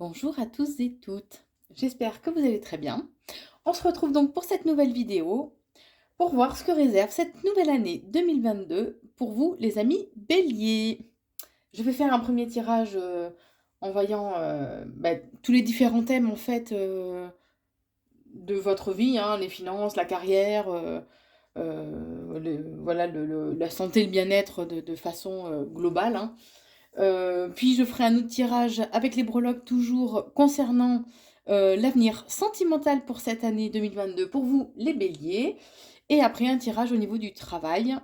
Bonjour à tous et toutes, j'espère que vous allez très bien. On se retrouve donc pour cette nouvelle vidéo pour voir ce que réserve cette nouvelle année 2022 pour vous les amis béliers. Je vais faire un premier tirage en voyant tous les différents thèmes en fait de votre vie, hein, les finances, la carrière, voilà, la santé, le bien-être de façon globale, hein. Puis je ferai un autre tirage avec les breloques toujours concernant l'avenir sentimental pour cette année 2022 pour vous les béliers. Et après un tirage au niveau du travail.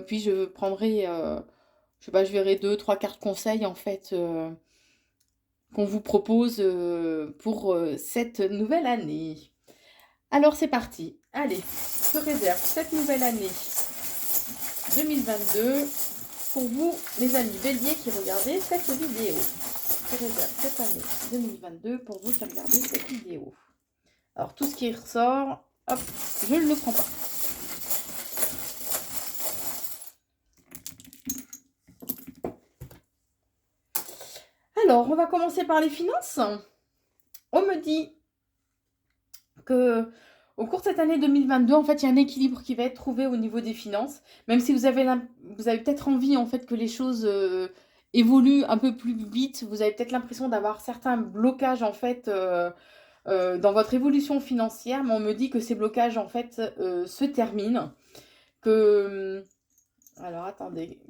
Puis je prendrai, je sais pas, je verrai deux, trois cartes conseils en fait qu'on vous propose pour cette nouvelle année. Alors c'est parti. Allez, je réserve cette nouvelle année 2022 pour vous, les amis béliers qui regardez cette vidéo. Je réserve cette année 2022 pour vous qui regardez cette vidéo. Alors, tout ce qui ressort, hop, je ne le prends pas. Alors, on va commencer par les finances. On me dit que au cours de cette année 2022, en fait, il y a un équilibre qui va être trouvé au niveau des finances. Même si vous avez peut-être envie, en fait, que les choses évoluent un peu plus vite. Vous avez peut-être l'impression d'avoir certains blocages, en fait, dans votre évolution financière. Mais on me dit que ces blocages, en fait, se terminent. Alors, attendez.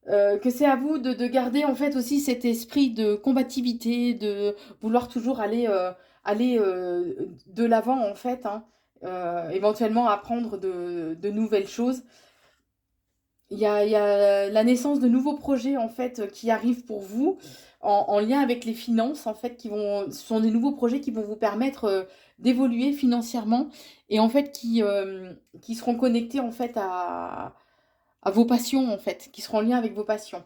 Que c'est à vous de garder en fait aussi cet esprit de combativité, de vouloir toujours aller de l'avant en fait, hein, éventuellement apprendre de nouvelles choses. Il y a la naissance de nouveaux projets en fait qui arrivent pour vous en lien avec les finances en fait ce sont des nouveaux projets qui vont vous permettre d'évoluer financièrement et en fait qui seront connectés en fait à vos passions en fait, qui seront en lien avec vos passions.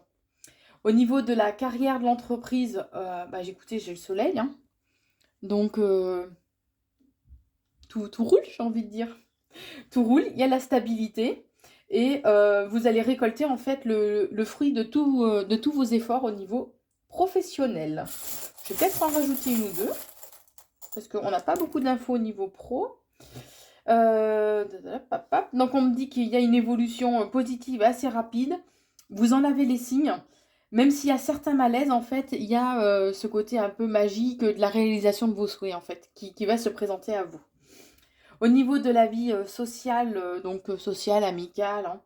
Au niveau de la carrière de l'entreprise, écoutez, j'ai le soleil, hein. Donc tout roule, j'ai envie de dire. Tout roule, il y a la stabilité et vous allez récolter en fait le fruit de tous vos efforts au niveau professionnel. Je vais peut-être en rajouter une ou deux parce qu'on n'a pas beaucoup d'infos au niveau pro. Donc on me dit qu'il y a une évolution positive assez rapide. Vous en avez les signes. Même s'il y a certains malaises, en fait, il y a ce côté un peu magique de la réalisation de vos souhaits, en fait, qui va se présenter à vous. Au niveau de la vie sociale, sociale, amicale, hein,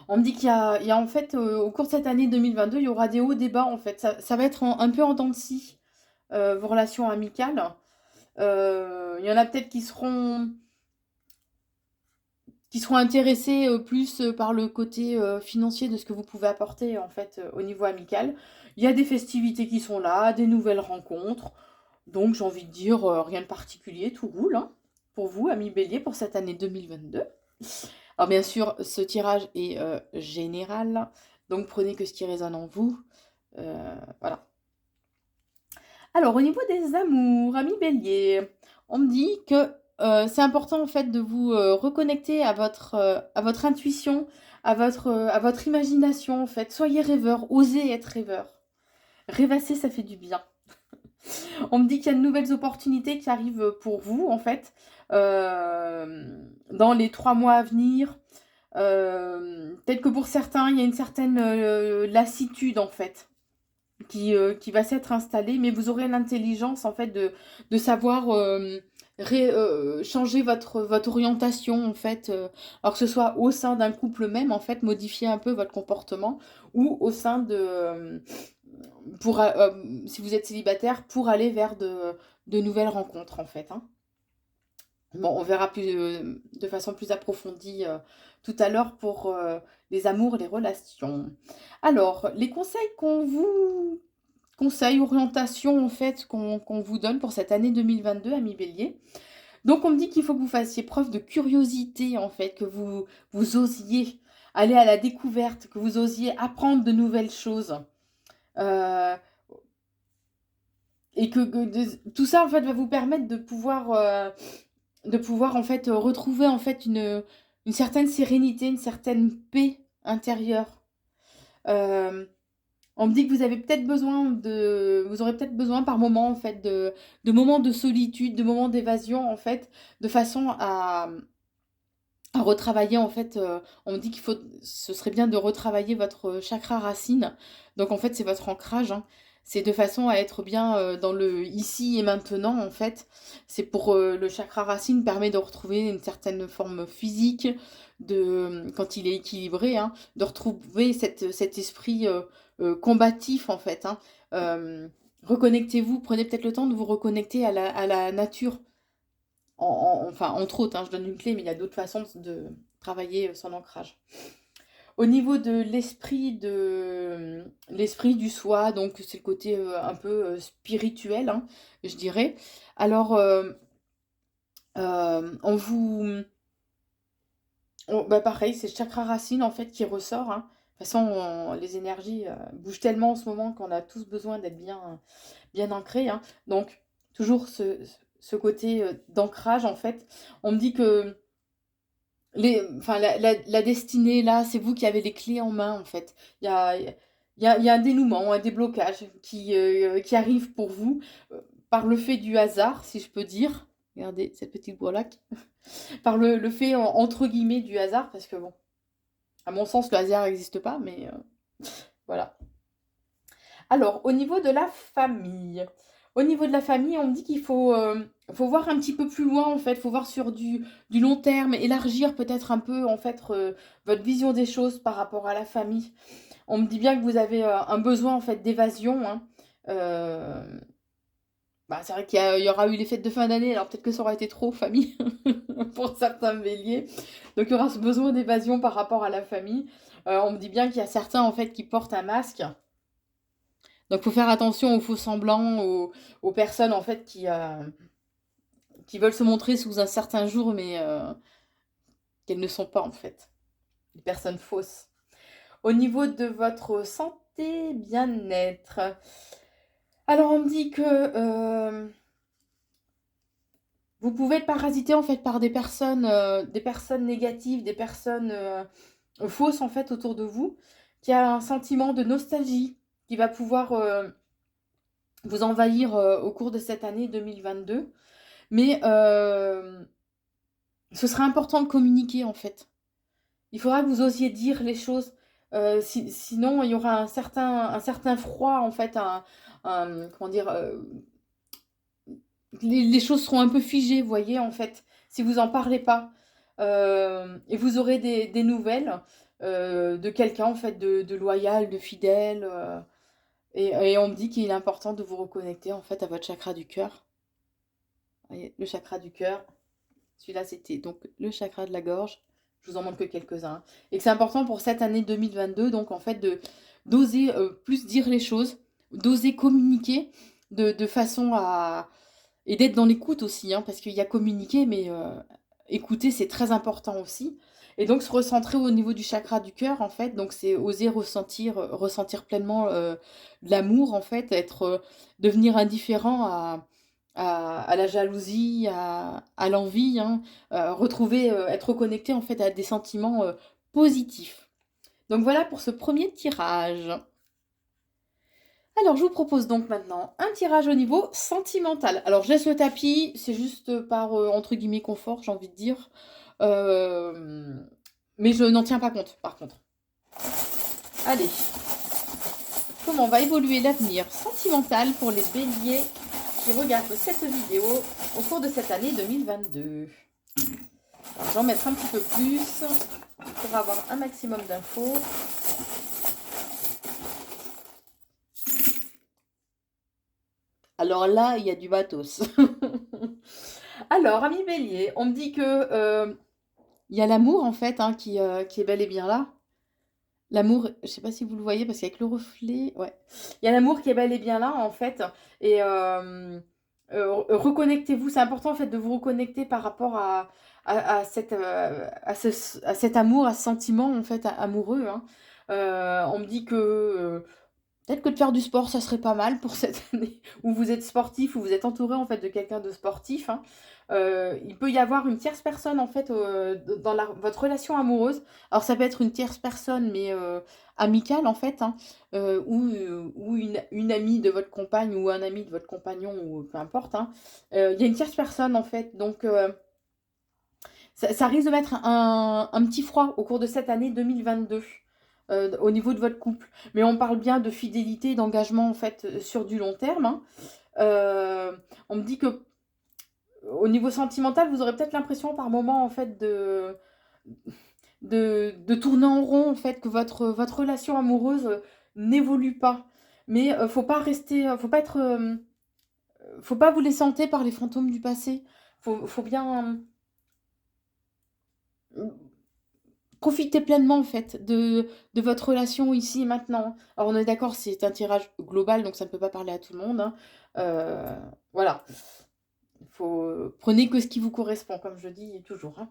on me dit qu'il y a en fait, au cours de cette année 2022, il y aura des hauts, des bas, en fait. Ça va être un peu en dents de scie, vos relations amicales. Il y en a peut-être qui seront intéressés plus par le côté financier de ce que vous pouvez apporter en fait au niveau amical. Il y a des festivités qui sont là, des nouvelles rencontres. Donc j'ai envie de dire rien de particulier, tout roule hein, pour vous, amis bélier, pour cette année 2022. Alors bien sûr, ce tirage est général, donc prenez que ce qui résonne en vous. Voilà. Alors au niveau des amours, amis bélier, on me dit que c'est important en fait de vous reconnecter à votre intuition, à votre imagination en fait. Soyez rêveur, osez être rêveur. Rêvasser, ça fait du bien. On me dit qu'il y a de nouvelles opportunités qui arrivent pour vous en fait dans les 3 mois à venir. Peut-être que pour certains, il y a une certaine lassitude en fait qui va s'être installée, mais vous aurez l'intelligence en fait de savoir changer votre orientation en fait, alors que ce soit au sein d'un couple même en fait, modifier un peu votre comportement ou au sein si vous êtes célibataire, pour aller vers de nouvelles rencontres en fait, hein. Bon, on verra de façon plus approfondie tout à l'heure pour les amours et les relations. Alors, les conseils, orientations en fait qu'on vous donne pour cette année 2022, amis bélier. Donc, on me dit qu'il faut que vous fassiez preuve de curiosité en fait, que vous osiez aller à la découverte, que vous osiez apprendre de nouvelles choses. Euh, et tout ça en fait va vous permettre de pouvoir en fait retrouver en fait une certaine sérénité, une certaine paix intérieure. Euh, On me dit que vous avez peut-être besoin vous aurez peut-être besoin par moment, en fait, de moments de solitude, de moments d'évasion, en fait, de façon à retravailler, en fait, on me dit ce serait bien de retravailler votre chakra racine. Donc, en fait, c'est votre ancrage, hein. C'est de façon à être bien dans le ici et maintenant, en fait. C'est pour le chakra racine permet de retrouver une certaine forme physique, quand il est équilibré, hein, de retrouver cet esprit combatif, en fait, hein. Euh, Reconnectez-vous, prenez peut-être le temps de vous reconnecter à la nature. Enfin, entre autres, hein, je donne une clé, mais il y a d'autres façons de travailler son ancrage. Au niveau de l'esprit du soi, donc c'est le côté un peu spirituel, hein, je dirais. Alors, on vous... bah pareil, c'est le chakra racine en fait qui ressort, hein. De toute façon, les énergies bougent tellement en ce moment qu'on a tous besoin d'être bien ancrés, hein. Donc, toujours ce côté d'ancrage, en fait. On me dit que enfin, la destinée, là, c'est vous qui avez les clés en main, en fait. Il y a un dénouement, un déblocage qui arrive pour vous par le fait du hasard, si je peux dire. Regardez cette petite bourlaque. Par le fait, entre guillemets, du hasard, parce que bon, à mon sens, le hasard n'existe pas, mais voilà. Alors, au niveau de la famille. Au niveau de la famille, on me dit qu'il faut voir un petit peu plus loin, en fait. Il faut voir sur du long terme, élargir peut-être un peu, en fait, votre vision des choses par rapport à la famille. On me dit bien que vous avez un besoin, en fait, d'évasion, hein. Euh, Bah, c'est vrai qu'il y aura eu les fêtes de fin d'année, alors peut-être que ça aura été trop, famille, pour certains béliers. Donc, il y aura ce besoin d'évasion par rapport à la famille. On me dit bien qu'il y a certains, en fait, qui portent un masque. Donc, il faut faire attention aux faux semblants, aux personnes en fait qui veulent se montrer sous un certain jour, mais qu'elles ne sont pas en fait. Des personnes fausses. Au niveau de votre santé, bien-être. Alors, on me dit que vous pouvez être parasité en fait par des personnes négatives, des personnes fausses en fait autour de vous, qui a un sentiment de nostalgie qui va pouvoir vous envahir au cours de cette année 2022. Mais ce serait important de communiquer en fait. Il faudra que vous osiez dire les choses. Sinon, il y aura un certain froid en fait. Comment dire les choses seront un peu figées, vous voyez, en fait, si vous n'en parlez pas. Et vous aurez des nouvelles de quelqu'un en fait de loyal, de fidèle. Et on me dit qu'il est important de vous reconnecter en fait à votre chakra du cœur. Voyez, le chakra du cœur. Celui-là, c'était donc le chakra de la gorge. Je vous en montre que quelques-uns, hein. Et que c'est important pour cette année 2022, donc en fait, d'oser plus dire les choses, d'oser communiquer de façon à... Et d'être dans l'écoute aussi, hein, parce qu'il y a communiquer, mais écouter, c'est très important aussi. Et donc, se recentrer au niveau du chakra du cœur, en fait, donc c'est oser ressentir pleinement de l'amour, en fait, devenir indifférent à la jalousie, à l'envie, hein, retrouver, être connecté en fait à des sentiments positifs. Donc voilà pour ce premier tirage. Alors je vous propose donc maintenant un tirage au niveau sentimental. Alors je laisse le tapis, c'est juste par entre guillemets confort, j'ai envie de dire. Euh, mais je n'en tiens pas compte par contre. Allez, comment va évoluer l'avenir sentimental pour les béliers qui regardent cette vidéo au cours de cette année 2022. Alors, j'en mettrai un petit peu plus pour avoir un maximum d'infos. Alors là, il y a du matos. Alors, ami bélier, on me dit que il y a l'amour en fait hein, qui est bel et bien là. L'amour, je sais pas si vous le voyez parce qu'avec le reflet, ouais. Il y a l'amour qui est bel et bien là en fait. Et reconnectez-vous, c'est important en fait de vous reconnecter par rapport à cet amour, à ce sentiment en fait amoureux, hein. On me dit que peut-être que de faire du sport, ça serait pas mal pour cette année où vous êtes sportif, où vous êtes entouré en fait de quelqu'un de sportif, hein. Il peut y avoir une tierce personne en fait dans votre relation amoureuse. Alors ça peut être une tierce personne, mais amical en fait, hein, ou une amie de votre compagne ou un ami de votre compagnon ou peu importe, hein, il y a une tierce personne en fait, donc ça risque de mettre un petit froid au cours de cette année 2022 au niveau de votre couple. Mais on parle bien de fidélité, d'engagement en fait sur du long terme, hein. Euh, on me dit que au niveau sentimental, vous aurez peut-être l'impression par moment en fait de tourner en rond, en fait, que votre relation amoureuse n'évolue pas. Mais faut pas rester, faut pas vous laisser hanter par les fantômes du passé. Faut bien profiter pleinement en fait de votre relation ici et maintenant. Alors on est d'accord, c'est un tirage global, donc ça ne peut pas parler à tout le monde, hein. Euh, voilà. Prenez que ce qui vous correspond, comme je dis toujours, hein.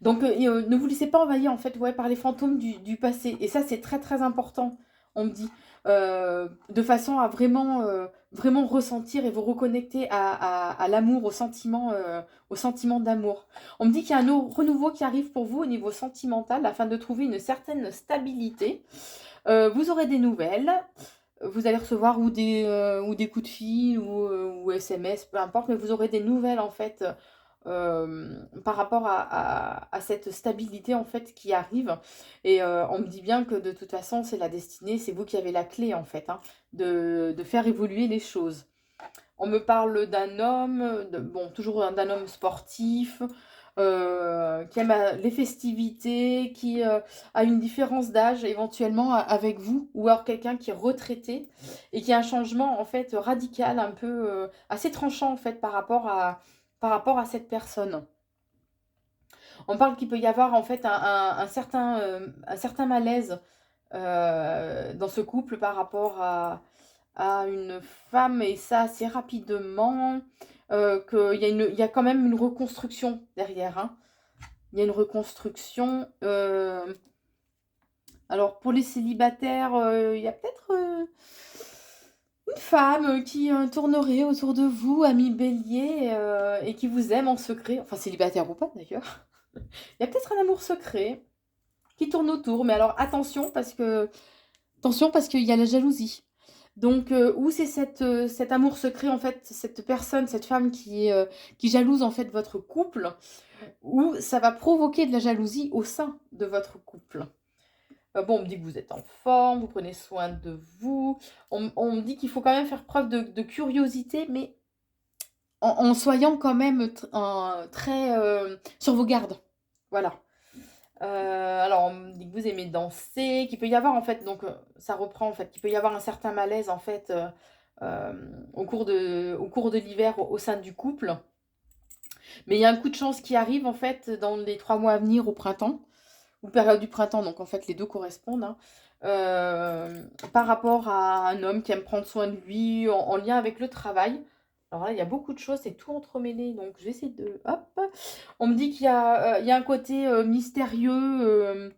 Donc, ne vous laissez pas envahir en fait, ouais, par les fantômes du passé. Et ça, c'est très très important, on me dit. De façon à vraiment, vraiment ressentir et vous reconnecter à l'amour, au sentiment d'amour. On me dit qu'il y a un renouveau qui arrive pour vous au niveau sentimental afin de trouver une certaine stabilité. Vous aurez des nouvelles. Vous allez recevoir ou des coups de fil ou SMS, peu importe, mais vous aurez des nouvelles en fait par rapport à cette stabilité en fait qui arrive. Et on me dit bien que de toute façon, c'est la destinée, c'est vous qui avez la clé en fait, hein, de faire évoluer les choses. On me parle d'un homme, bon, toujours d'un homme sportif, qui aime les festivités, qui a une différence d'âge éventuellement avec vous, ou alors quelqu'un qui est retraité et qui a un changement en fait radical, un peu assez tranchant en fait par rapport à cette personne. On parle qu'il peut y avoir en fait un certain malaise dans ce couple par rapport à une femme, et ça assez rapidement, il y a quand même une reconstruction derrière, hein. Il y a une reconstruction. Alors pour les célibataires, il y a peut-être une femme qui tournerait autour de vous, ami bélier, et qui vous aime en secret, enfin célibataire ou pas d'ailleurs. Il y a peut-être un amour secret qui tourne autour, mais alors attention parce qu'il y a la jalousie. Donc, ou c'est cet amour secret, en fait, cette personne, cette femme qui jalouse, en fait, votre couple, ou ça va provoquer de la jalousie au sein de votre couple. Bon, on me dit que vous êtes en forme, vous prenez soin de vous. On me dit qu'il faut quand même faire preuve de curiosité, mais en soyant quand même très sur vos gardes. Voilà. Alors, on me dit que vous aimez danser, qu'il peut y avoir en fait, donc ça reprend en fait, qu'il peut y avoir un certain malaise en fait au cours de l'hiver au sein du couple. Mais il y a un coup de chance qui arrive en fait dans les 3 mois à venir au printemps, ou période du printemps, donc en fait les deux correspondent, hein, par rapport à un homme qui aime prendre soin de lui en lien avec le travail. Alors là, il y a beaucoup de choses, c'est tout entremêlé, donc je vais essayer de... Hop. On me dit il y a un côté mystérieux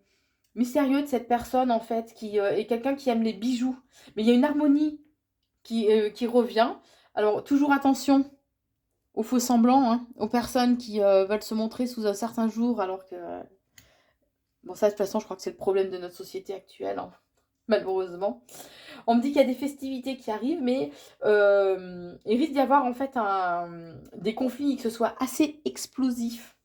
de cette personne, en fait, qui est quelqu'un qui aime les bijoux. Mais il y a une harmonie qui revient. Alors, toujours attention aux faux semblants, hein, aux personnes qui veulent se montrer sous un certain jour, alors que... Bon, ça, de toute façon, je crois que c'est le problème de notre société actuelle, hein, malheureusement. On me dit qu'il y a des festivités qui arrivent, mais il risque d'y avoir en fait des conflits, que ce soit assez explosifs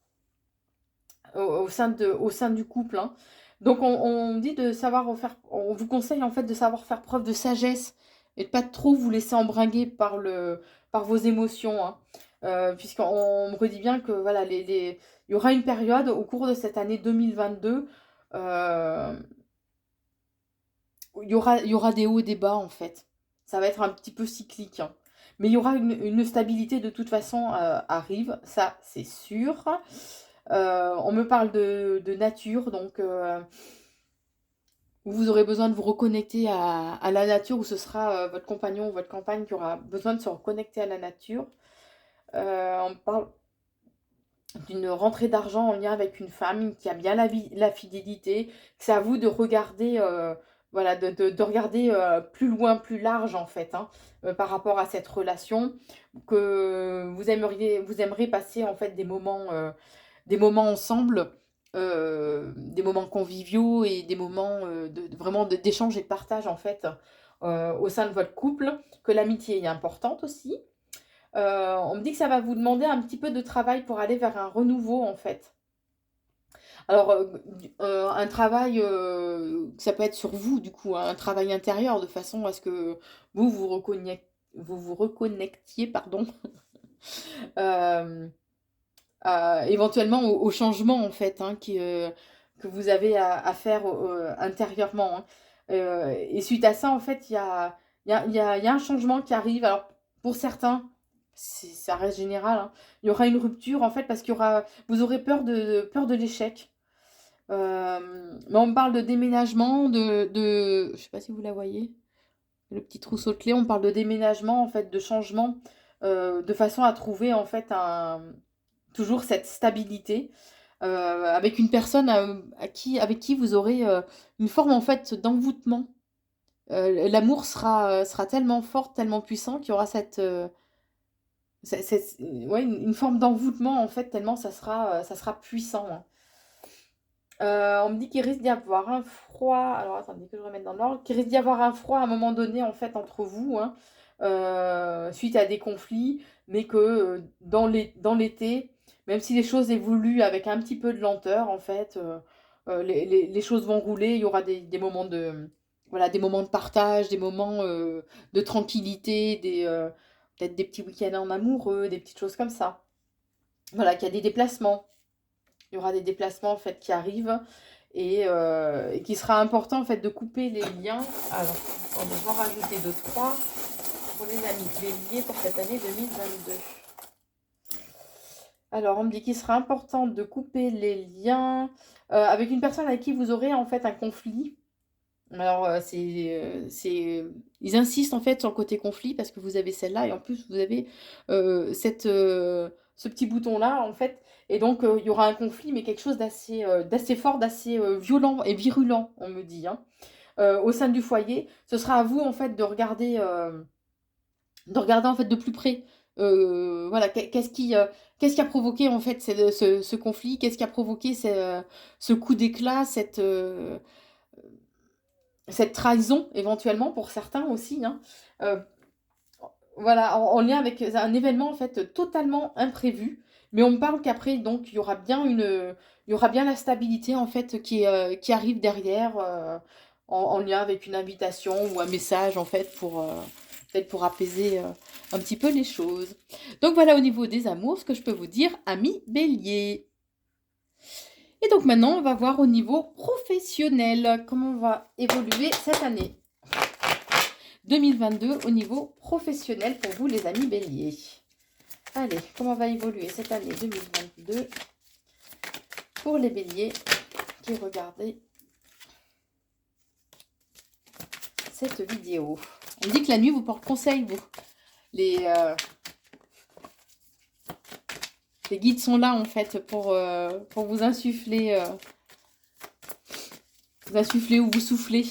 au sein du couple, hein. Donc on dit de savoir faire, on vous conseille en fait de savoir faire preuve de sagesse et de pas trop vous laisser embringuer par vos émotions, hein. Puisqu'on me redit bien que voilà, il y aura une période au cours de cette année 2022 où il y aura des hauts et des bas en fait. Ça va être un petit peu cyclique, hein. Mais il y aura une stabilité de toute façon arrive, ça c'est sûr. On me parle de nature, donc où vous aurez besoin de vous reconnecter à la nature, où ce sera votre compagnon ou votre compagne qui aura besoin de se reconnecter à la nature. On me parle d'une rentrée d'argent en lien avec une femme qui a bien la fidélité. C'est à vous de regarder, voilà, de regarder plus loin, plus large en fait, hein, par rapport à cette relation, que vous aimeriez passer en fait des moments ensemble des moments conviviaux et des moments vraiment d'échange et de partage en fait au sein de votre couple, que l'amitié est importante aussi. On me dit que ça va vous demander un petit peu de travail pour aller vers un renouveau en fait. Alors, un travail, ça peut être sur vous du coup, hein, un travail intérieur de façon à ce que vous reconnectiez, pardon, hem, éventuellement au changement en fait, hein, que vous avez à faire, intérieurement, hein. Et suite à ça en fait, il y a un changement qui arrive. Alors pour certains, ça reste général, hein, il y aura une rupture en fait parce qu'il y aura vous aurez peur de l'échec. Mais on me parle de déménagement, je sais pas si vous la voyez, le petit trousseau de clés, on parle de déménagement, en fait, de changement, de façon à trouver, en fait, toujours cette stabilité, avec une personne avec qui vous aurez une forme, en fait, d'envoûtement. L'amour sera tellement fort, tellement puissant qu'il y aura ouais, une forme d'envoûtement, en fait, tellement ça sera puissant, hein. On me dit qu'il risque d'y avoir un froid. Alors attendez que je remette dans l'ordre. Qu'il risque d'y avoir un froid à un moment donné en fait entre vous, hein, suite à des conflits, mais que dans l'été, même si les choses évoluent avec un petit peu de lenteur, en fait, les choses vont rouler. Il y aura des moments voilà, des moments de partage, des moments de tranquillité, peut-être des petits week-ends en amoureux, des petites choses comme ça. Voilà, qu'il y a des déplacements. Il y aura des déplacements en fait qui arrivent et qu'il sera important en fait de couper les liens. Alors, on va devoir rajouter 2, 3 pour les amis béliers pour cette année 2022. Alors, on me dit qu'il sera important de couper les liens avec une personne avec qui vous aurez en fait un conflit. Alors, ils insistent en fait sur le côté conflit parce que vous avez celle-là et en plus vous avez ce petit bouton-là en fait. Et donc, il y aura un conflit, mais quelque chose d'assez fort, d'assez violent et virulent, on me dit, hein. Au sein du foyer, ce sera à vous en fait de regarder en fait de plus près. Voilà, qu'est-ce qui a provoqué en fait ce conflit? Qu'est-ce qui a provoqué ce coup d'éclat, cette trahison éventuellement pour certains aussi, hein. Euh, voilà, en lien avec un événement en fait totalement imprévu. Mais on me parle qu'après, donc, il y aura bien la stabilité en fait qui arrive derrière, en lien avec une invitation ou un message en fait peut-être pour apaiser un petit peu les choses. Donc voilà au niveau des amours, ce que je peux vous dire, amis bélier. Et donc maintenant, on va voir au niveau professionnel comment on va évoluer cette année 2022 au niveau professionnel pour vous les amis béliers. Allez, comment va évoluer cette année 2022 pour les béliers qui regardaient cette vidéo. On dit que la nuit vous porte conseil, vous. Les guides sont là en fait pour vous insuffler ou vous souffler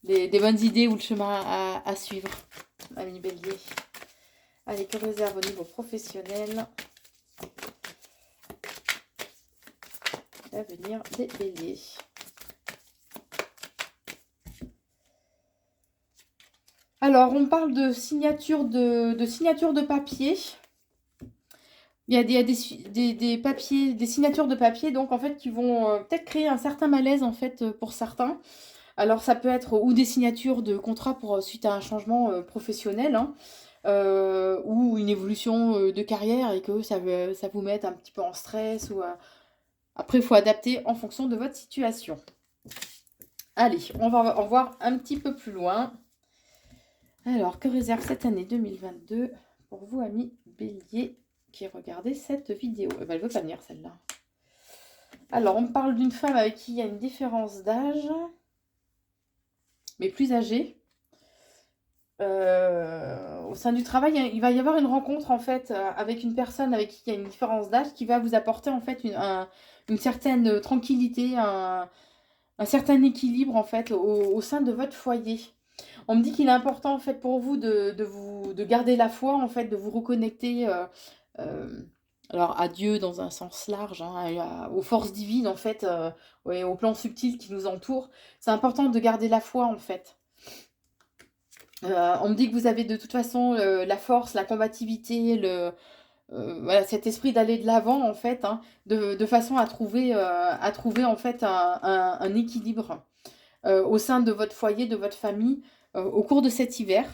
des bonnes idées ou le chemin à suivre, amis béliers. Allez, que réserve au niveau professionnel l'avenir des béliers. Alors, on parle de signature de papier. Il y a des papiers, des signatures de papier, donc en fait, qui vont peut-être créer un certain malaise en fait pour certains. Alors, ça peut être ou des signatures de contrat suite à un changement professionnel, hein, ou une évolution de carrière et que ça vous mette un petit peu en stress. Après, il faut adapter en fonction de votre situation. Allez, on va en voir un petit peu plus loin. Alors, que réserve cette année 2022 pour vous, amis béliers, qui regardez cette vidéo? Elle ne veut pas venir, celle-là. Alors, on me parle d'une femme avec qui il y a une différence d'âge, mais plus âgée. Au sein du travail, il va y avoir une rencontre, en fait, avec une personne avec qui il y a une différence d'âge qui va vous apporter, en fait, une certaine tranquillité, un certain équilibre, en fait, au sein de votre foyer. On me dit qu'il est important en fait pour vous de garder la foi, en fait, de vous reconnecter Alors à Dieu dans un sens large, hein, aux forces divines en fait, ouais, au plan subtil qui nous entoure. C'est important de garder la foi en fait. On me dit que vous avez de toute façon la force, la combativité, voilà, cet esprit d'aller de l'avant en fait, hein, de façon à trouver en fait un équilibre au sein de votre foyer, de votre famille, au cours de cet hiver.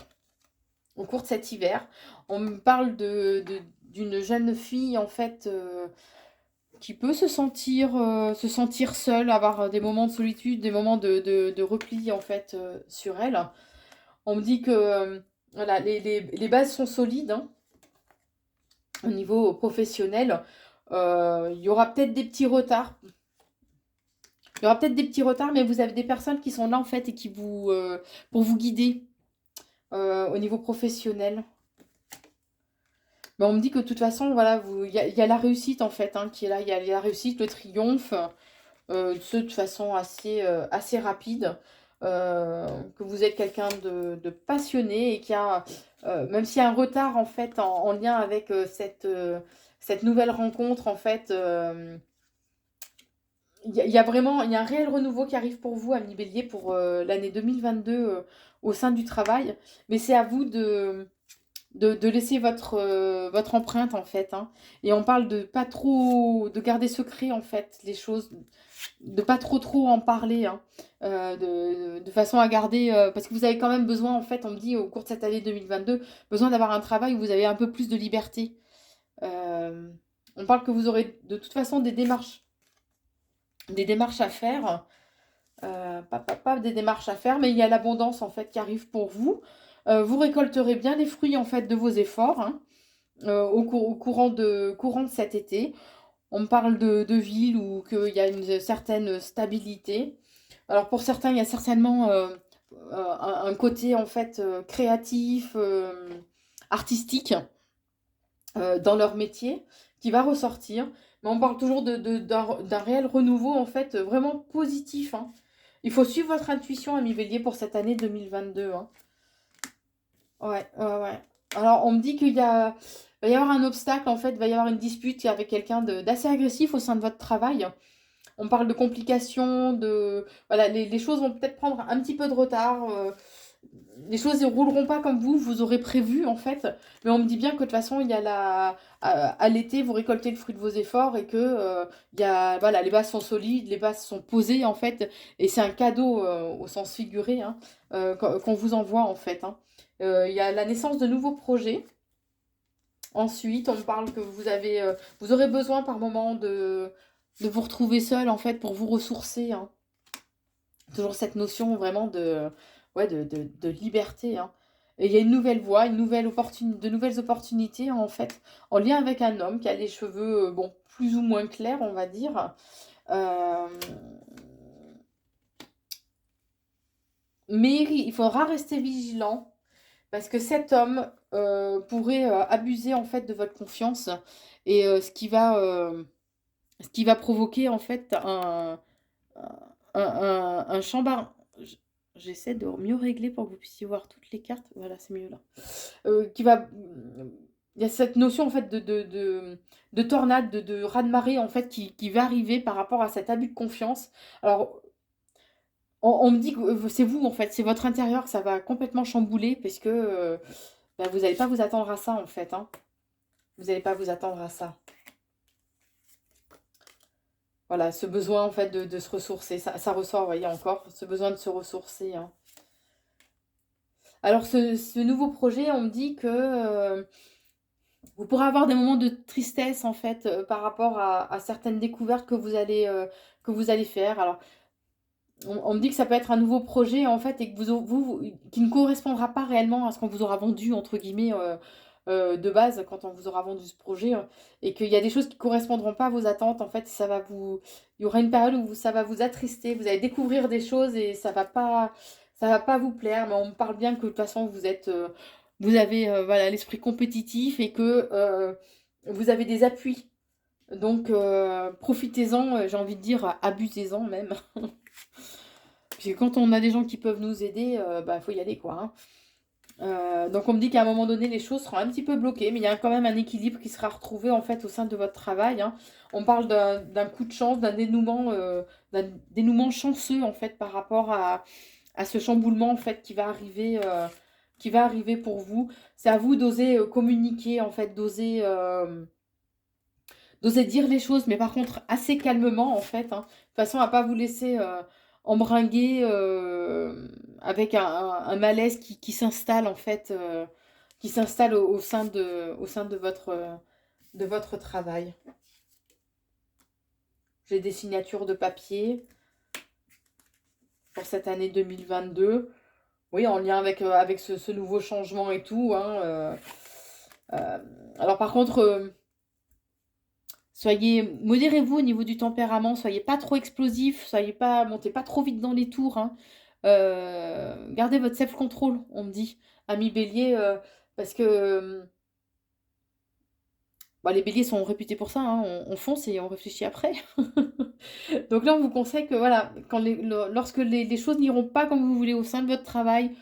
Au cours de cet hiver, on me parle d'une jeune fille en fait qui peut se sentir seule, avoir des moments de solitude, des moments de repli en fait sur elle. On me dit que voilà, les bases sont solides hein, au niveau professionnel. Il y aura peut-être des petits retards. Il y aura peut-être des petits retards, mais vous avez des personnes qui sont là en fait et qui vous pour vous guider au niveau professionnel. Mais on me dit que de toute façon, voilà, y a la réussite en fait hein, qui est là. Il y a la réussite, le triomphe, de toute façon assez rapide. Que vous êtes quelqu'un de passionné et qui a, même s'il y a un retard en fait en lien avec cette nouvelle rencontre, en fait, il y a vraiment, il y a un réel renouveau qui arrive pour vous, Ami Bélier, pour l'année 2022 au sein du travail. Mais c'est à vous de laisser votre empreinte en fait. Hein. Et on parle de pas trop, de garder secret en fait les choses, de pas trop en parler, hein, de façon à garder, parce que vous avez quand même besoin en fait, on me dit au cours de cette année 2022, besoin d'avoir un travail où vous avez un peu plus de liberté. Euh, on parle que vous aurez de toute façon des démarches à faire. Pas des démarches à faire, mais il y a l'abondance en fait qui arrive pour vous. Vous récolterez bien les fruits en fait de vos efforts hein, courant de cet été. On me parle de villes où qu'il y a une certaine stabilité. Alors pour certains, il y a certainement un côté en fait créatif, artistique dans leur métier qui va ressortir. Mais on parle toujours d'un réel renouveau en fait vraiment positif. Hein. Il faut suivre votre intuition, Ami Bélier, pour cette année 2022. Hein. Ouais, ouais, ouais. Alors, on me dit va y avoir un obstacle, en fait, va y avoir une dispute avec quelqu'un d'assez agressif au sein de votre travail. On parle de complications, Voilà, les choses vont peut-être prendre un petit peu de retard. Les choses ne rouleront pas comme vous aurez prévu, en fait. Mais on me dit bien que de toute façon, il y a à l'été, vous récoltez le fruit de vos efforts et que voilà, les bases sont solides, les bases sont posées, en fait. Et c'est un cadeau au sens figuré hein, qu'on vous envoie, en fait. Hein. Il y a la naissance de nouveaux projets. Ensuite, on me parle que vous aurez besoin par moment de vous retrouver seul, en fait, pour vous ressourcer. Hein. Toujours cette notion vraiment ouais, de liberté. Hein. Et il y a une nouvelle voie, de nouvelles opportunités, en fait, en lien avec un homme qui a les cheveux, bon, plus ou moins clairs, on va dire. Euh, mais il faudra rester vigilant parce que cet homme pourrait abuser en fait de votre confiance et ce qui va provoquer en fait un chambard. J'essaie de mieux régler pour que vous puissiez voir toutes les cartes. Voilà, c'est mieux là. Qui va. Il y a cette notion en fait de tornade, de raz-de-marée en fait qui va arriver par rapport à cet abus de confiance. Alors, on me dit que c'est vous en fait, c'est votre intérieur que ça va complètement chambouler parce que bah, vous n'allez pas vous attendre à ça en fait. Hein. Vous n'allez pas vous attendre à ça. Voilà, ce besoin en fait de se ressourcer, ça ressort, vous voyez encore, ce besoin de se ressourcer. Hein. Alors ce nouveau projet, on me dit que vous pourrez avoir des moments de tristesse en fait par rapport à certaines découvertes que vous allez faire. Alors on me dit que ça peut être un nouveau projet en fait et que qui ne correspondra pas réellement à ce qu'on vous aura vendu entre guillemets de base quand on vous aura vendu ce projet et qu'il y a des choses qui ne correspondront pas à vos attentes en fait il y aura une période où ça va vous attrister, vous allez découvrir des choses et ça va pas vous plaire mais on me parle bien que de toute façon vous avez voilà l'esprit compétitif et que vous avez des appuis donc profitez-en j'ai envie de dire abusez-en même Puis quand on a des gens qui peuvent nous aider, bah faut y aller quoi. Hein. Donc on me dit qu'à un moment donné, les choses seront un petit peu bloquées, mais il y a quand même un équilibre qui sera retrouvé en fait au sein de votre travail, hein. On parle d'un coup de chance, d'un dénouement chanceux en fait par rapport à ce chamboulement en fait qui va arriver pour vous. C'est à vous d'oser communiquer en fait, d'oser dire les choses, mais par contre assez calmement en fait, hein, de façon à pas vous laisser embringuer avec un malaise qui s'installe en fait, qui s'installe au sein de votre travail. J'ai des signatures de papier pour cette année 2022. Oui, en lien avec ce nouveau changement et tout, hein, euh, alors par contre, modérez-vous au niveau du tempérament, soyez pas trop explosif, montez pas trop vite dans les tours, hein. Gardez votre self-control, on me dit, ami Bélier, parce que bah, les Béliers sont réputés pour ça, hein, on fonce et on réfléchit après. Donc là, on vous conseille que voilà, lorsque les choses n'iront pas comme vous voulez au sein de votre travail,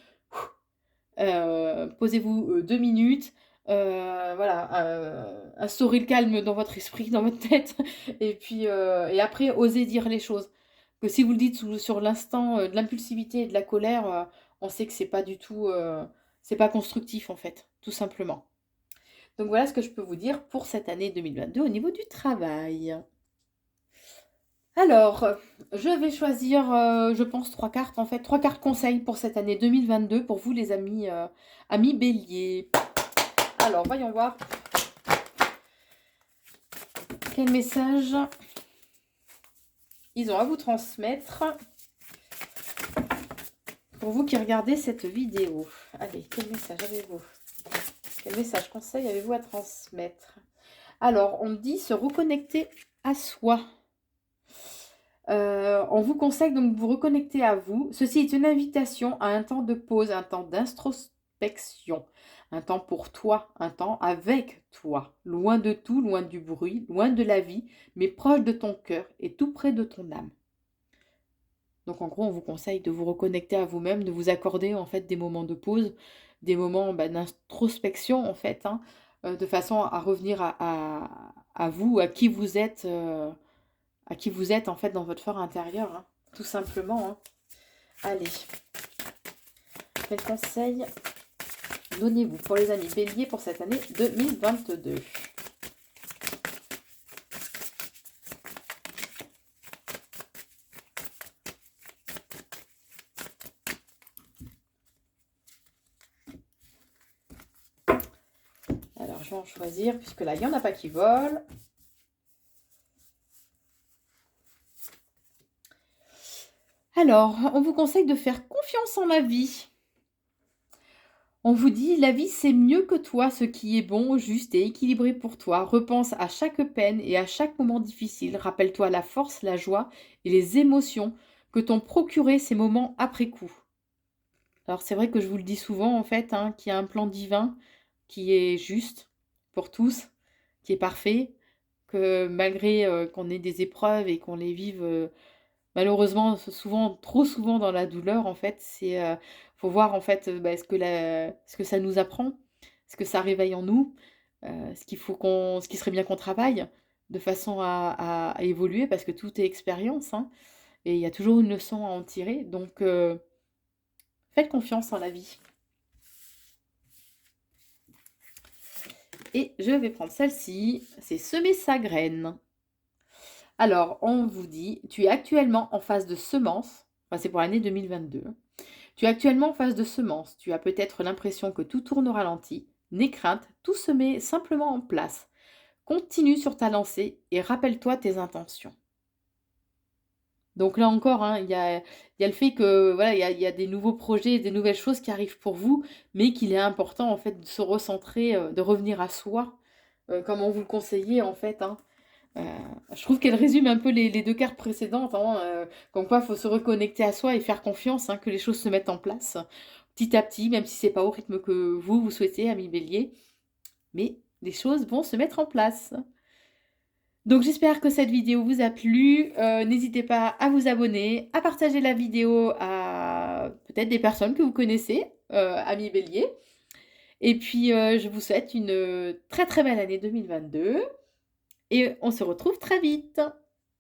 posez-vous 2 minutes, voilà, instaurez le calme dans votre esprit, dans votre tête, et puis et après, osez dire les choses. Que si vous le dites sur l'instant de l'impulsivité et de la colère, on sait que c'est pas du tout, c'est pas constructif en fait, tout simplement. Donc voilà ce que je peux vous dire pour cette année 2022 au niveau du travail. Alors, je vais choisir, je pense, 3 cartes, en fait, 3 cartes conseils pour cette année 2022 pour vous, les amis, amis bélier. Alors, voyons voir quel message ils ont à vous transmettre pour vous qui regardez cette vidéo. Allez, quel message avez-vous? Quel message conseil avez-vous à transmettre? Alors, on me dit se reconnecter à soi. On vous conseille donc de vous reconnecter à vous. Ceci est une invitation à un temps de pause, un temps d'introspection, un temps pour toi, un temps avec toi, loin de tout, loin du bruit, loin de la vie, mais proche de ton cœur et tout près de ton âme. Donc en gros, on vous conseille de vous reconnecter à vous-même, de vous accorder en fait des moments de pause, des moments d'introspection en fait, hein, de façon à revenir à vous, à qui vous êtes en fait dans votre fort intérieur, hein, tout simplement, hein. Allez, quel conseil donnez-vous pour les amis béliers pour cette année 2022? Alors, je vais en choisir, puisque là, il n'y en a pas qui volent. Alors, on vous conseille de faire confiance en la vie. On vous dit, la vie c'est mieux que toi, ce qui est bon, juste et équilibré pour toi. Repense à chaque peine et à chaque moment difficile. Rappelle-toi la force, la joie et les émotions que t'ont procuré ces moments après coup. Alors c'est vrai que je vous le dis souvent en fait, hein, qu'il y a un plan divin qui est juste pour tous, qui est parfait, que malgré qu'on ait des épreuves et qu'on les vive malheureusement souvent, trop souvent dans la douleur, en fait, faut voir en fait ce que ça nous apprend, ce que ça réveille en nous, ce qui serait bien qu'on travaille de façon à évoluer parce que tout est expérience, hein, et il y a toujours une leçon à en tirer. Donc faites confiance en la vie. Et je vais prendre celle-ci, c'est semer sa graine. Alors, on vous dit, tu es actuellement en phase de semence, enfin c'est pour l'année 2022, tu es actuellement en phase de semence, tu as peut-être l'impression que tout tourne au ralenti, n'aie crainte, tout se met simplement en place. Continue sur ta lancée et rappelle-toi tes intentions. Donc là encore, hein, il y a le fait que voilà, il y a des nouveaux projets, des nouvelles choses qui arrivent pour vous, mais qu'il est important en fait de se recentrer, de revenir à soi, comme on vous le conseillait en fait, hein. Euh, je trouve qu'elle résume un peu les 2 cartes précédentes, hein, comme quoi il faut se reconnecter à soi et faire confiance, hein, que les choses se mettent en place petit à petit, même si c'est pas au rythme que vous souhaitez, ami Bélier, mais les choses vont se mettre en place. Donc j'espère que cette vidéo vous a plu. N'hésitez pas à vous abonner, à partager la vidéo à peut-être des personnes que vous connaissez, amis béliers. Et puis, je vous souhaite une très, très belle année 2022 et on se retrouve très vite.